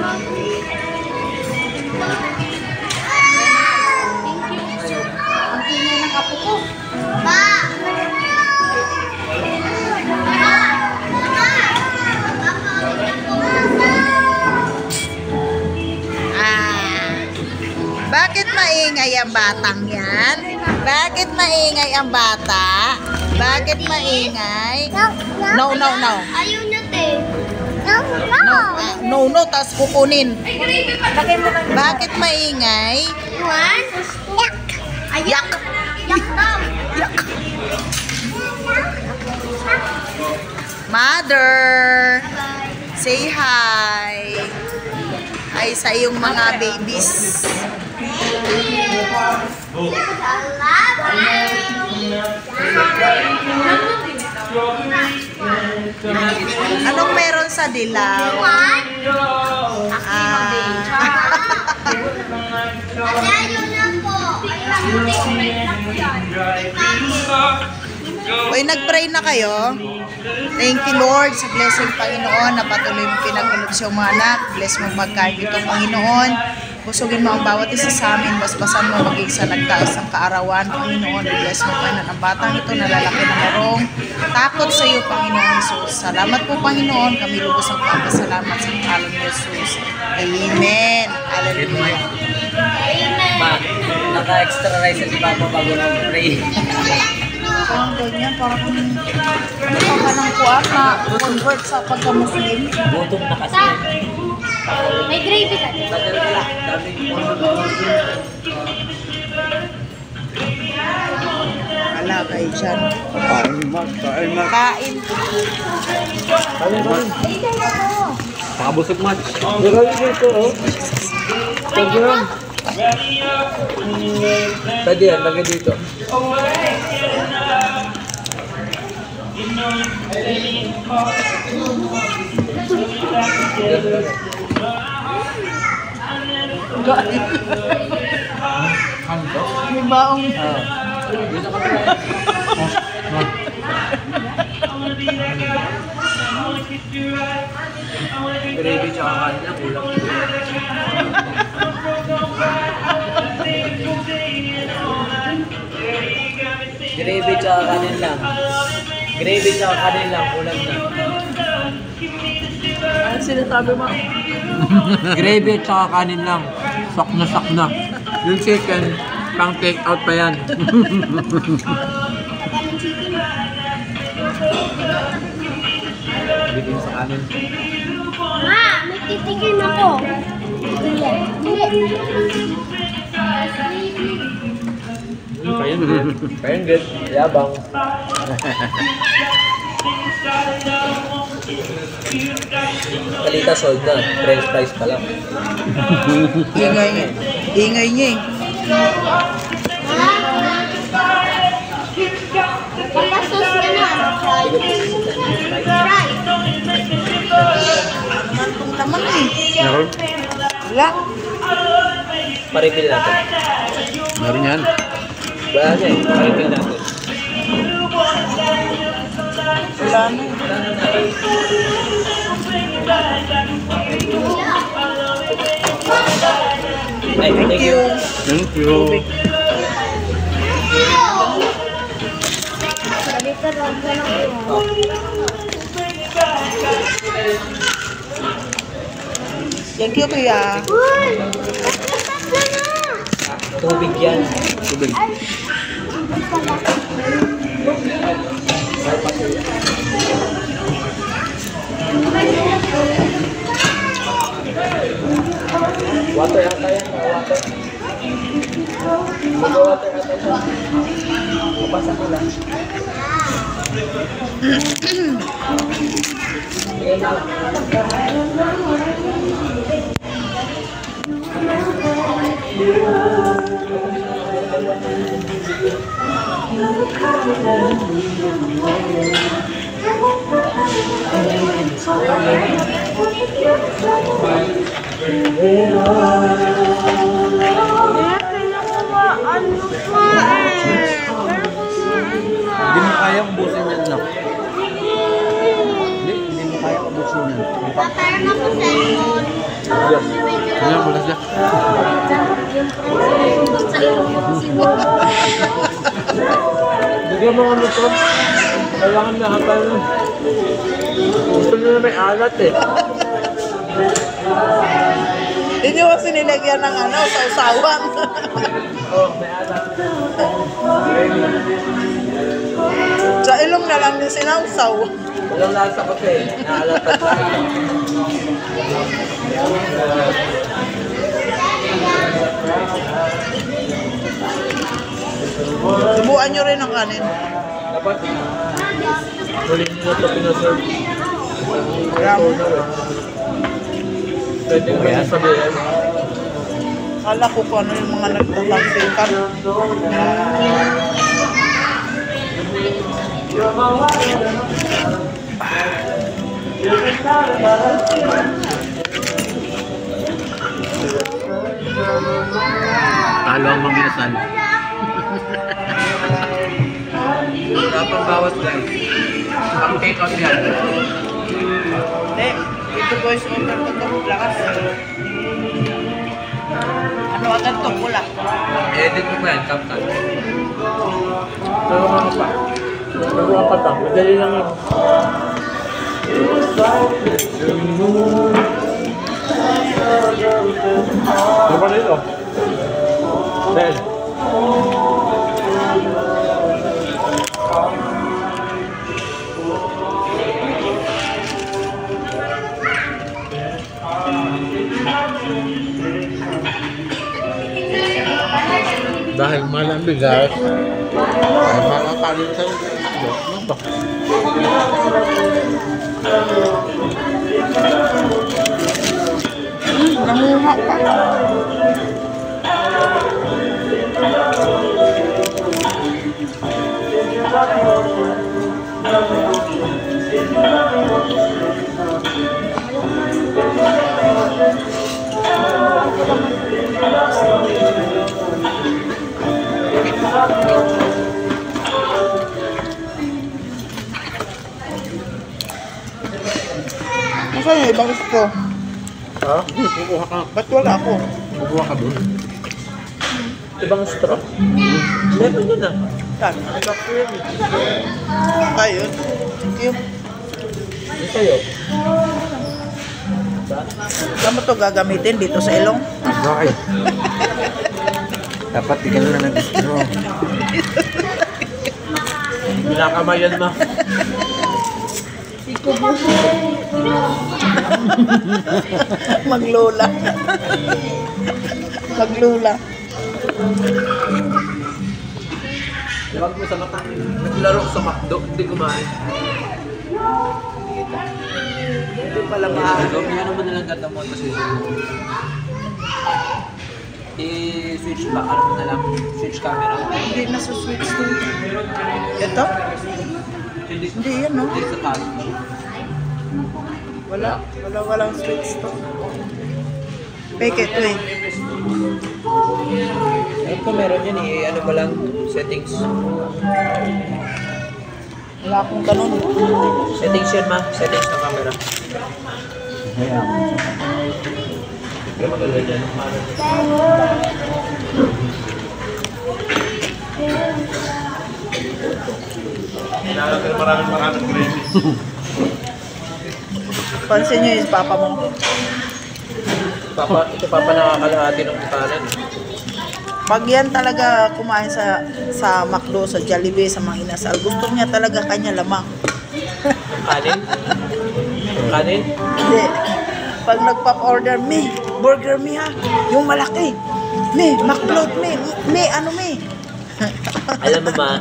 Ang ingay ng kapo ko. Ma! Bakit maingay ang batang yan? Bakit maingay ang bata? Bakit maingay? No, no, no. Ayaw na, te. No, no, tapos kukunin. Bakit maingay? One. Yak. Yak. Yak daw. Yak. Mother, say hi. Hi sa iyong mga babies. Anong meron sa dilaw? Uy, nag-pray na kayo? Thank you, Lord, sa blessing, Panginoon, na patuloy mo pinagulog sa mga anak. Bless mo magkain ito, Panginoon. Busugin mo ang bawat isa sa amin. Basbasan mo maging sa nagtaas ng kaarawan, Panginoon. Bless mo, Panginoon, ang batang ito na lalaki na marong takot sa iyo, Panginoon Jesus. Salamat po, Panginoon. Kami lubos ang pagpasalamat sa pangalan ni Jesus. Amen. Hallelujah. Ma, naka-extra rice si Papa bago mag-pray. Parang ganyan, parang ano ka ng kuwan na convert sa pagka-Muslim. Gutom na kasi. May gravy ka. Tagal na lang. Wala kayo dyan. Kain. Kain. Pakabusog match. Marami dito, oh. Program. Pwede yan, lagay dito. May baong. Gravy tsaka kanya, kulang. Gravy tsaka kanin lang. Gravy tsaka kanin lang, kulang na. Ano sinasabi mo? Gravy tsaka kanin lang. Sak na. Yung chicken, pang take out pa yan. Bigyan sa kanin. Ma, may titikin ako. Kayan good. Yabang. Kalita sold na. French fries pa lang. Ingay niya. Ingay niya eh. Palasos ka na. Fry. Mantong naman eh. Meron? Wala. Paripil natin. Meron yan. Wala na eh. Paripil natin. Wala na eh. Ay, Thank you. Thank you. Dito lang ka lang. Thank you, kuya. Uy! tubig yan. Tubig. Water ata yan. Water. Mag-water ata siya. Mapasa ko lang. Sige na. Hindi mo kaya ubusin yan na. Hindi mo kaya ubusin yan. Tayo na po, cellphone. Ayan, wala siya. Bigyan mo ano ito. Kailangan na hapal. Gusto nyo na may alat eh. Hindi nyo kasi nilagyan ng ano, sausawan. Oh, may alat. Sa ilong na lang din sinausaw. Walang lasa kasi. Naalatan tayo. Subuan nyo rin ang kanin. Dapat huling nyo ito pinaserve. Pwede mo yan sabihin. Kala ko kung ano yung mga nagtatangsikan. Talo ang maminasal. Dapat bawat guys. Ang take out yan. Hindi, ito boys, over to to. Lakas. Ano agad to? Pula. Edit mo ba yan, Captain? Pero mga pa. Pero ang kata, madali lang yun. Ano ba nito? Ben. Dahil mahal ang bigas, ay makakalit sa Diyos. Ano ba? Namuha pa. Nasaan yung ibang gusto? Ha? Kukuha ka. Ba't wala ako? Kukuha ka doon. Ibang straw? Meron yun ah. Saan? Ayun. Yung, Yung sa'yo? saan mo ito gagamitin? Dito sa ilong? Bakit? Dapat di ka na nag-straw. Binakamayan mo. Maglula. Maglula. Huwag mo sa mata. Naglaro sa McDo, hindi kumain. Hindi pala maaari. Kaya naman nalang gata mo kasi i-switch back, ano mo na lang, switch camera. Hindi nasa-switch to. Ito? Hindi yan, no? Hindi sa taas. Walang switch to. Peke ito eh. Alam ko meron yan eh, ano ba lang, settings. Wala akong ganun. Settings yan ma, settings ng camera. Kaya magagal yan. Maraming gravy. Pansin nyo yung papa mo. Ito papa nakakalahati ng butanan. Pag yan talaga kumain sa McDo, sa Jollibee, sa mga inasal, gusto niya talaga kanya lamang. Kanin? Kanin? Hindi. Pag nagpap-order, me, burger me ha, yung malaki. Me, McLoad me, ano me. Alam mo ma,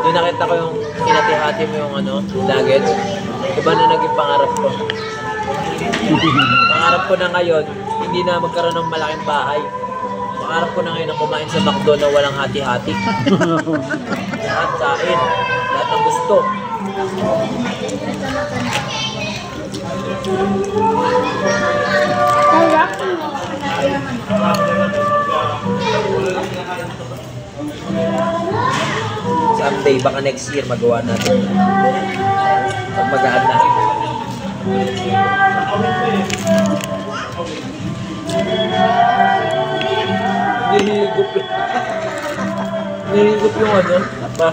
yung nakita ko yung hinati-hati mo yung ano, nuggets, iba na naging pangarap ko. Pangarap ko na ngayon, hindi na magkaroon ng malaking bahay. Pangarap ko na ngayon na kumain sa McDo na walang hati-hati. Lahat kain, lahat ng gusto. Someday, baka next year magawa natin. Pag magaan na. Nahihigop yung ano. Ba?